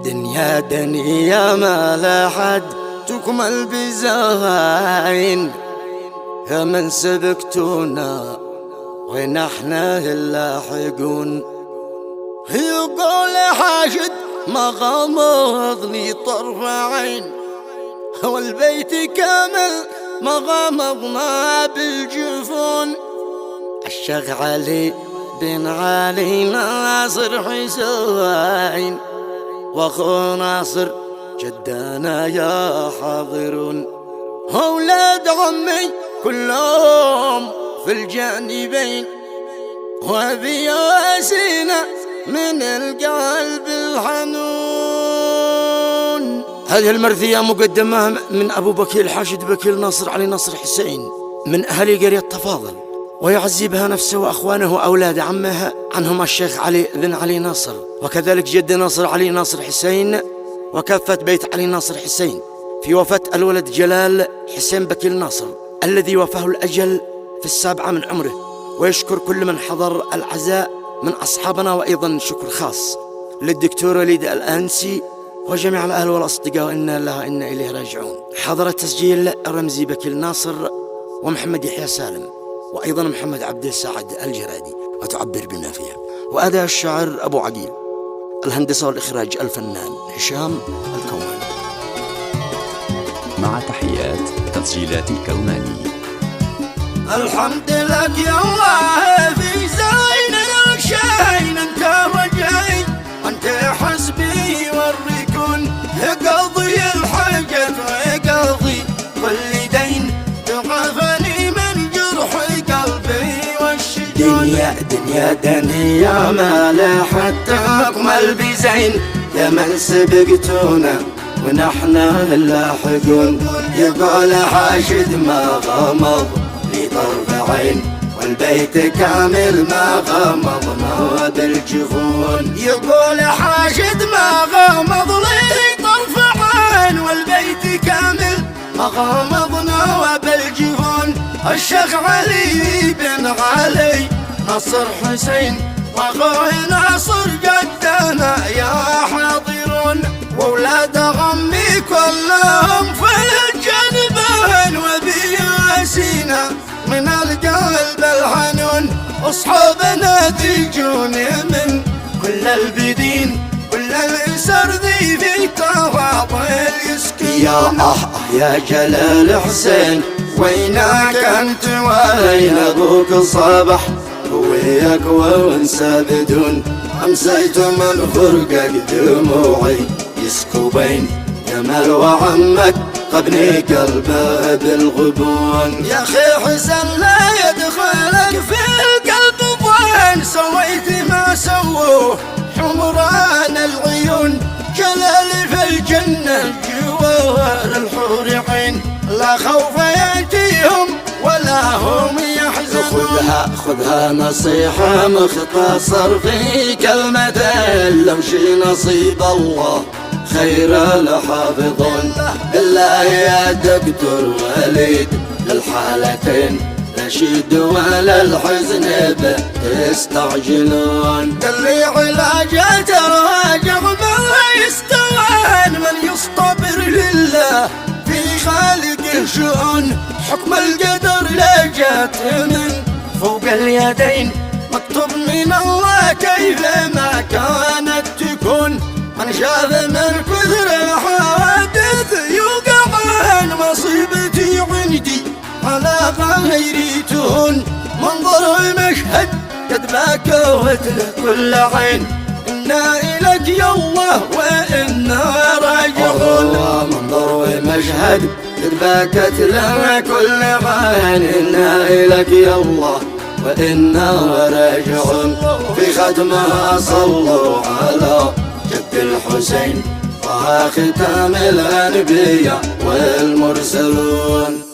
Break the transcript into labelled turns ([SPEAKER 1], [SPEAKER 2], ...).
[SPEAKER 1] دنيا دنيا ما لا حد تكمل بزاين، يا من سبقتونا وين احنا اللاحقون. يقول حاشد ما غمضني طرف عين، والبيت كامل ما غمضنا بالجفون. الشيخ علي بن علي ناصر حسين، واخو ناصر جدنا يا حاضرون. اولاد عمي كلهم في الجانبين، وابي ياسينا من القلب الحنون. هذه المرثية مقدمة من أبو بكير حاشد بكير ناصر علي ناصر حسين من أهل قرية تفاضل، ويعزي بها نفسه وأخوانه وأولاد عمه عنهم الشيخ علي بن علي ناصر، وكذلك جد ناصر علي ناصر حسين، وكافة بيت علي ناصر حسين في وفاة الولد جلال حسين بكير ناصر الذي وفاه الأجل في 7 من عمره. ويشكر كل من حضر العزاء من أصحابنا، وأيضا شكر خاص للدكتور وليد الأنسي وجميع الأهل والأصدقاء، وإنا لله وإنا إليه راجعون. حضر التسجيل رمزي بكير ناصر ومحمد يحيى سالم، وأيضا محمد عبد الساعد الجرادي، وتعبر بما فيها. وأداء الشاعر أبو عقيل، الهندسة والإخراج الفنان هشام الكوماني.
[SPEAKER 2] مع تحيات تسجيلات الكوماني.
[SPEAKER 1] الحمد لك يا الله في زين الشين، انت رجعي انت حسبي والركن، قضي الحاجة قضي والدين، تعافني من جرح قلبي والشجون. دنيا دنيا ما لا حتى تكمل بزين، يا من سبقتونا ونحن اللاحقون. يقول حاشد ما غمض لي طرف عين، والبيت كامل ما غمضنا بالجفون. يقول حاشد ما غمض لي طرف عين، والبيت كامل ما غمضنا بالجفون. الشيخ علي بن علي ناصر حسين، واخوي ناصر جدنا يا حاضرون. واولاد عمي كلهم في الجنبين، وابي ياسينا من القلب الحنون. اصحابنا تجون من كل البدين، كل السردي في تفاضل يسكن. يا جلال حسين وينك انت وين ابوك صبح، وياك وانسى بدون امسيت من فرقك دموعي يسكبين. جمال وعمك قبني قلبه بالغبون. يا اخي حسن لا يدخلك في القلب ضين، سويت ما سووه حمران العيون. جلال في الجنة جوار الحور عين، لا خوف يأتيهم ولا هم يحزنون. خذها نصيحة مختصر في كلمتين، لو شي نصيب الله خير الحافظون. بالله يا دكتور وليد للحالتين رشيد ولا الحزن به تستعجلون. قال لي علاجات راجع ما يستوان، من يصطبر لله في خالقه شؤون. حكم القدر لا جات من فوق اليدين، مكتوب من الله كيف ما كانت تكون. من شاف من كثر الحوادث يوقعان، مصيبتي عندي على غيري تهون. منظر مشهد قد باكوت له كل عين، إنا إليك يا الله وإنا راجعون. منظر مشهد قد باكت له كل عين، إنا إليك يا الله وإنا راجعون. في ختمها صلوا على جد الحسين، وختام الأنبياء والمرسلون.